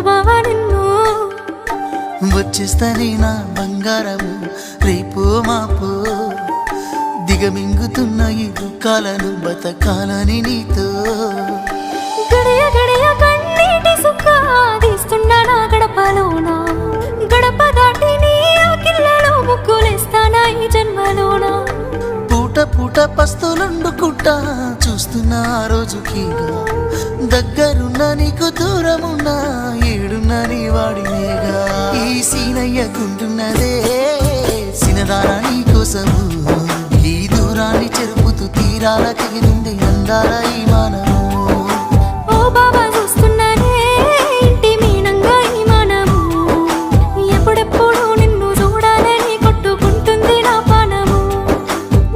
బావా నిన్ను వచ్చేస్తానే నా బంగారము రేపో మాపో దిగమింగుతున్న ఈ దుఃఖాలను బతకాలని నీతో గడియ గడియ కన్నీటి సుఖ తీస్తున్నా నా గడపలోనా గడప దాటి నీ ఆకిళ్ళలో ముగ్గులేస్తానా ఈ జన్మలోనా పూట పూట పస్తులుండుకుంటా చూస్తున్నా ఆ రోజుకి దగ్గరున్న నీకు దూరమున్నా ఏడున్నా నీ వాడినేగా ఈ సీనయ్య గుంటున్నదే సినదారా నీ కోసము ఈ దూరాన్ని చెరుపుతూ తీరాల తెగిరింది అందాల ఈ